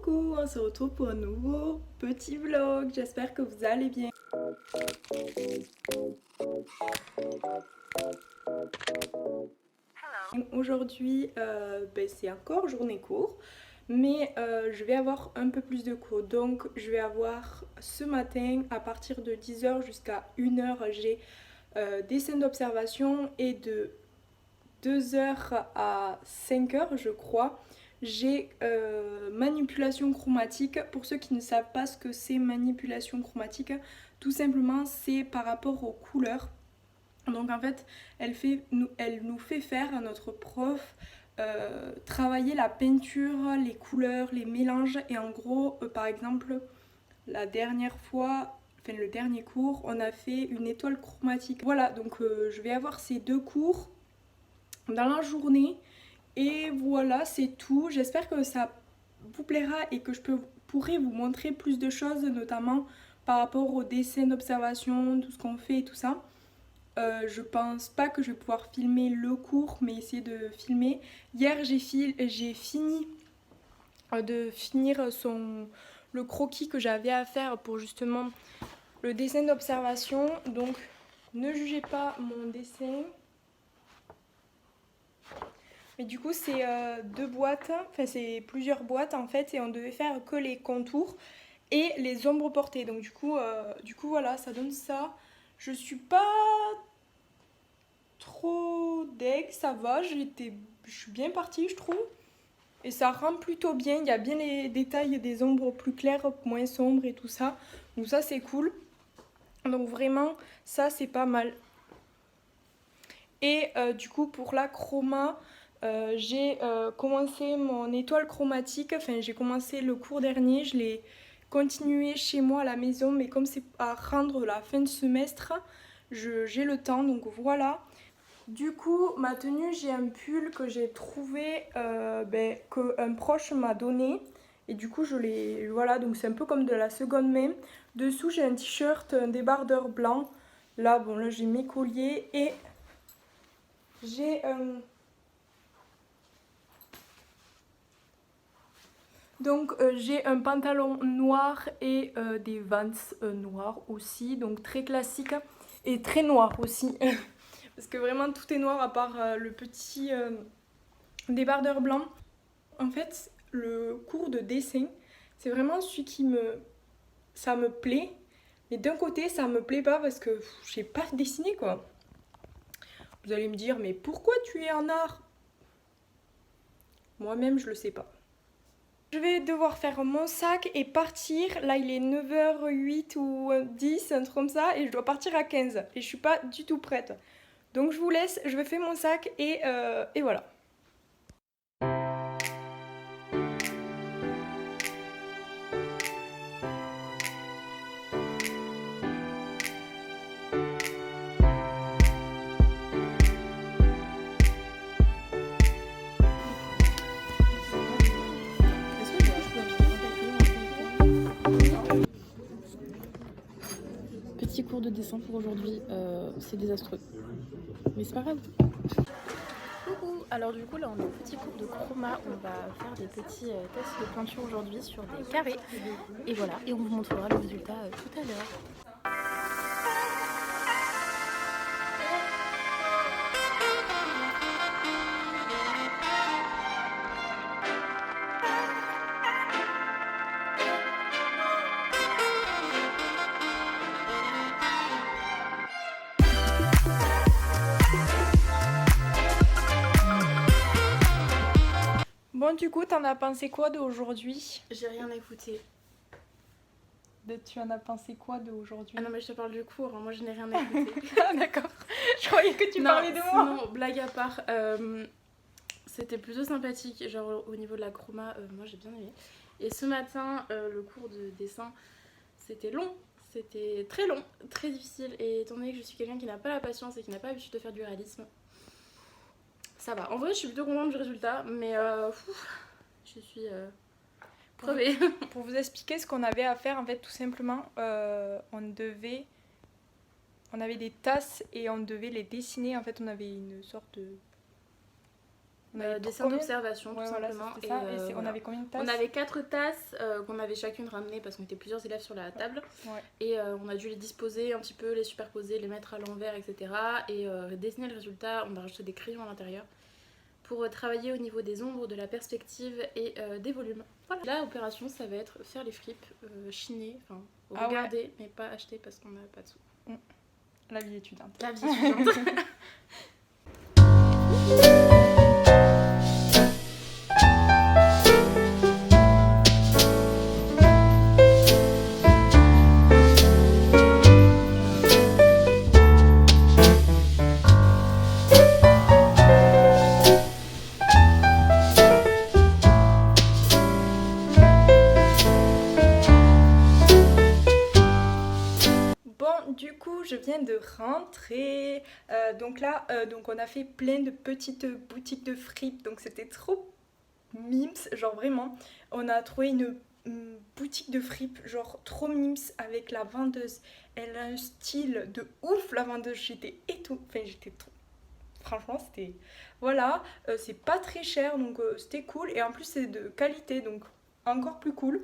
Coucou, on se retrouve pour un nouveau petit vlog, j'espère que vous allez bien. Aujourd'hui, c'est encore journée court, mais je vais avoir un peu plus de cours. Donc je vais avoir ce matin à partir de 10h jusqu'à 1h, j'ai des scènes d'observation et de 2h à 5h je crois. J'ai manipulation chromatique. Pour ceux qui ne savent pas ce que c'est manipulation chromatique, tout simplement c'est par rapport aux couleurs. Donc en fait elle nous fait faire à notre prof travailler la peinture, les couleurs, les mélanges. Et en gros par exemple la dernière fois, enfin le dernier cours, on a fait une étoile chromatique. Voilà, donc je vais avoir ces deux cours dans la journée. Et voilà, c'est tout. J'espère que ça vous plaira et que pourrai vous montrer plus de choses, notamment par rapport au dessin d'observation, tout ce qu'on fait et tout ça. Je pense pas que je vais pouvoir filmer le cours, mais essayer de filmer. Hier, j'ai fini de finir le croquis que j'avais à faire pour justement le dessin d'observation. Donc, ne jugez pas mon dessin. Mais du coup c'est deux boîtes, enfin c'est plusieurs boîtes en fait, et on devait faire que les contours et les ombres portées. Donc du coup voilà, ça donne ça. Je suis pas trop deg, ça va, je suis bien partie je trouve. Et ça rend plutôt bien, il y a bien les détails des ombres plus claires, moins sombres et tout ça. Donc ça c'est cool. Donc vraiment ça c'est pas mal. Et du coup pour la chroma, j'ai commencé mon étoile chromatique, enfin j'ai commencé le cours dernier, je l'ai continué chez moi à la maison, mais comme c'est à rendre la fin de semestre, j'ai le temps, donc voilà. Du coup ma tenue, j'ai un pull que j'ai trouvé, qu'un proche m'a donné, et du coup voilà, donc c'est un peu comme de la seconde main. Dessous j'ai un t-shirt, un débardeur blanc, là bon là j'ai mes colliers, et j'ai j'ai un pantalon noir et des Vans noirs aussi, donc très classique et très noir aussi. Parce que vraiment tout est noir à part le petit débardeur blanc. En fait, le cours de dessin, c'est vraiment celui ça me plaît, mais d'un côté ça me plaît pas parce que je sais pas dessiner quoi. Vous allez me dire, mais pourquoi tu es en art? Moi-même je le sais pas. Je vais devoir faire mon sac et partir. Là, il est 9h08 ou 10, un truc comme ça, et je dois partir à 15. Et je suis pas du tout prête. Donc je vous laisse, je vais faire mon sac et voilà. Petit cours de dessin pour aujourd'hui, c'est désastreux. Mais c'est pas grave. Coucou. Alors du coup là on est au petit cours de chroma, on va faire des petits tests de peinture aujourd'hui sur des carrés. Et voilà, et on vous montrera le résultat tout à l'heure. Bon, du coup, t'en as pensé quoi d'aujourd'hui? J'ai rien écouté. Tu en as pensé quoi d'aujourd'hui? Ah non mais je te parle du cours, hein. Moi je n'ai rien écouté. Ah d'accord, je croyais que tu parlais de moi. Non, blague à part, c'était plutôt sympathique, genre au niveau de la chroma, moi j'ai bien aimé. Et ce matin, le cours de dessin, c'était long, c'était très long, très difficile. Et étant donné que je suis quelqu'un qui n'a pas la patience et qui n'a pas l'habitude de faire du réalisme, ça va. En vrai, je suis plutôt contente du résultat, mais je suis crevée. Pour vous expliquer ce qu'on avait à faire, en fait, tout simplement, on avait des tasses et on devait les dessiner. En fait, on avait une sorte Dessin combien d'observation tout Ouais, voilà, simplement. c'était ça. Et on voilà. avait combien de tasses? On avait 4 tasses qu'on avait chacune ramenées parce qu'on était plusieurs élèves sur la table. Ouais. Et on a dû les disposer un petit peu, les superposer, les mettre à l'envers, etc. Et dessiner le résultat. On a rajouté des crayons à l'intérieur pour travailler au niveau des ombres, de la perspective et des volumes. Voilà. La opération, ça va être faire les fripes, chiner, enfin regarder, mais pas acheter parce qu'on n'a pas de sous. La vie étudiante. La vie étudiante. Du coup, je viens de rentrer. Donc là, donc on a fait plein de petites boutiques de fripes. Donc c'était trop mimes, genre vraiment. On a trouvé une boutique de fripes, genre trop mimes avec la vendeuse. Elle a un style de ouf, la vendeuse. J'étais enfin j'étais trop. Franchement, c'était. Voilà, c'est pas très cher, donc c'était cool. Et en plus, c'est de qualité, donc encore plus cool.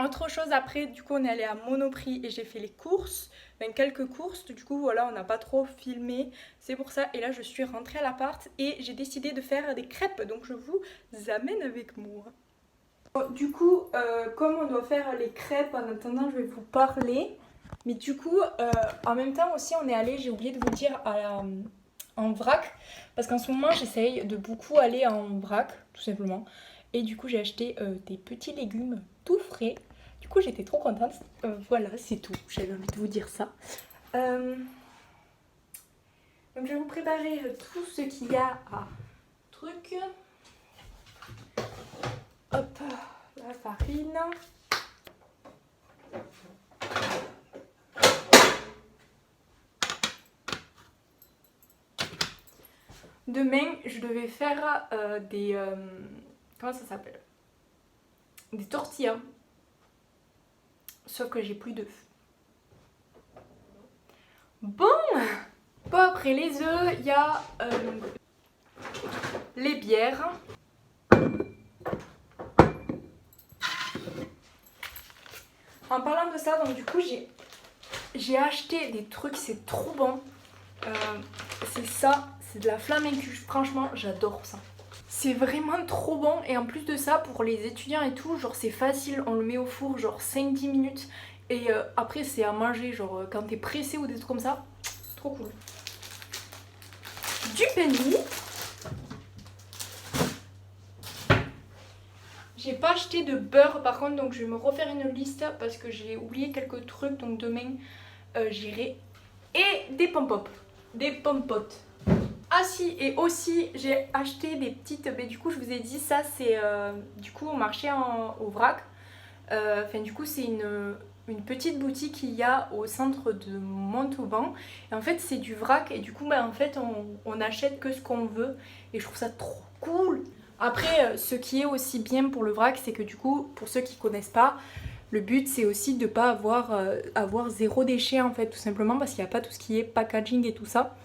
Autre chose après, du coup on est allé à Monoprix et j'ai fait les courses, enfin quelques courses, du coup voilà on n'a pas trop filmé, c'est pour ça. Et là je suis rentrée à l'appart et j'ai décidé de faire des crêpes, donc je vous amène avec moi. Du coup comme on doit faire les crêpes, en attendant je vais vous parler. Mais du coup en même temps aussi on est allé, j'ai oublié de vous dire, en vrac. Parce qu'en ce moment j'essaye de beaucoup aller en vrac tout simplement. Et du coup j'ai acheté des petits légumes tout frais. Du coup j'étais trop contente. Voilà, c'est tout. J'avais envie de vous dire ça. Donc je vais vous préparer tout ce qu'il y a à truc. Hop, la farine. Demain je devais faire des... comment ça s'appelle? Des tortillas. Sauf que j'ai plus d'œufs. Bon, après les œufs, il y a les bières. En parlant de ça, donc du coup j'ai acheté des trucs, c'est trop bon. C'est ça, c'est de la flamencuche. Franchement, j'adore ça. C'est vraiment trop bon. Et en plus de ça, pour les étudiants et tout, genre c'est facile. On le met au four genre 5-10 minutes. Et après c'est à manger, genre quand t'es pressé ou des trucs comme ça. Trop cool. Du penny. J'ai pas acheté de beurre par contre, donc je vais me refaire une liste parce que j'ai oublié quelques trucs. Donc demain j'irai. Et des pom-pop. Des pompotes. Ah si, et aussi j'ai acheté des petites, mais du coup je vous ai dit ça c'est du coup au marché au vrac. Enfin du coup c'est une petite boutique qu'il y a au centre de Montauban. Et en fait c'est du vrac et du coup bah, en fait on achète que ce qu'on veut. Et je trouve ça trop cool. Après ce qui est aussi bien pour le vrac c'est que du coup pour ceux qui connaissent pas, le but c'est aussi de pas avoir zéro déchet en fait tout simplement parce qu'il n'y a pas tout ce qui est packaging et tout ça.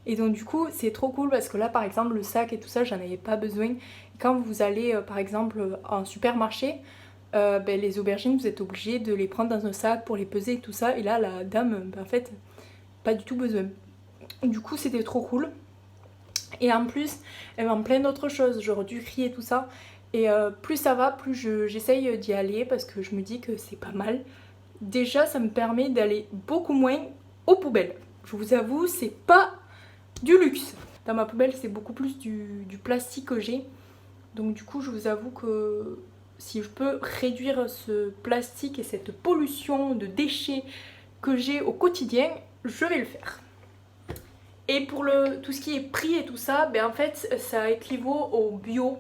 Et donc du coup c'est trop cool parce que là par exemple le sac et tout ça j'en avais pas besoin. Quand vous allez par exemple en supermarché, ben, les aubergines vous êtes obligé de les prendre dans un sac pour les peser et tout ça. Et là la dame ben, en fait pas du tout besoin. Du coup c'était trop cool. Et en plus elle vend plein d'autres choses genre du riz et tout ça. Et plus ça va plus j'essaye d'y aller parce que je me dis que c'est pas mal. Déjà ça me permet d'aller beaucoup moins aux poubelles. Je vous avoue c'est pas du luxe. Dans ma poubelle c'est beaucoup plus du plastique que j'ai. Donc du coup je vous avoue que si je peux réduire ce plastique et cette pollution de déchets que j'ai au quotidien, je vais le faire. Et pour tout ce qui est prix et tout ça, ben en fait ça équivaut au bio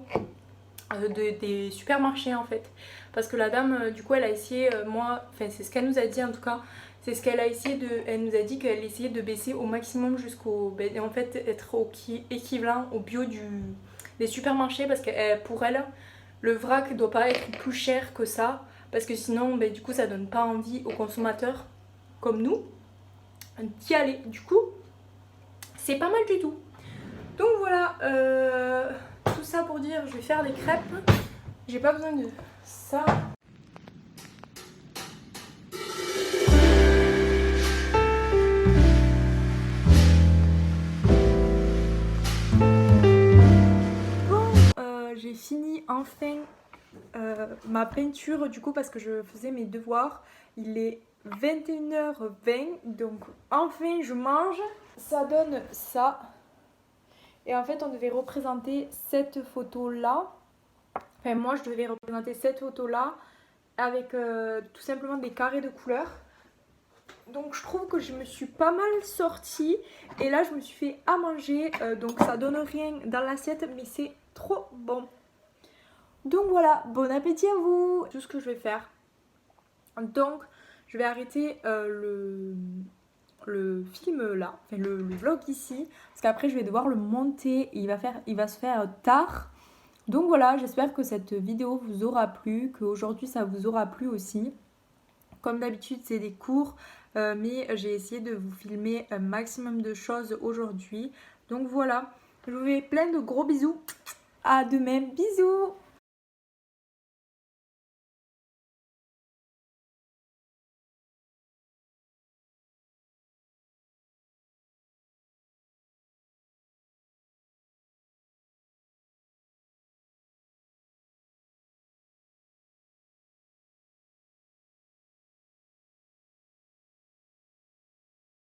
des supermarchés en fait. Parce que la dame du coup elle a essayé, enfin c'est ce qu'elle nous a dit en tout cas. C'est ce qu'elle a essayé elle nous a dit qu'elle essayait de baisser au maximum jusqu'au, en fait être équivalent au bio des supermarchés parce que pour elle le vrac doit pas être plus cher que ça parce que sinon du coup ça donne pas envie aux consommateurs comme nous d'y aller. Du coup c'est pas mal du tout. Donc voilà, tout ça pour dire, je vais faire des crêpes. J'ai pas besoin de ça. J'ai fini enfin ma peinture du coup parce que je faisais mes devoirs. Il est 21h20 donc enfin je mange. Ça donne ça. Et en fait on devait représenter cette photo là. Enfin moi je devais représenter cette photo là avec tout simplement des carrés de couleurs. Donc je trouve que je me suis pas mal sortie. Et là je me suis fait à manger. Donc ça donne rien dans l'assiette mais c'est trop bon. Donc voilà, bon appétit à vous. Tout ce que je vais faire. Donc je vais arrêter le film là, enfin le vlog ici. Parce qu'après je vais devoir le monter et il va se faire tard. Donc voilà, j'espère que cette vidéo vous aura plu, qu'aujourd'hui ça vous aura plu aussi. Comme d'habitude c'est des cours, mais j'ai essayé de vous filmer un maximum de choses aujourd'hui. Donc voilà, je vous fais plein de gros bisous. À demain, bisous.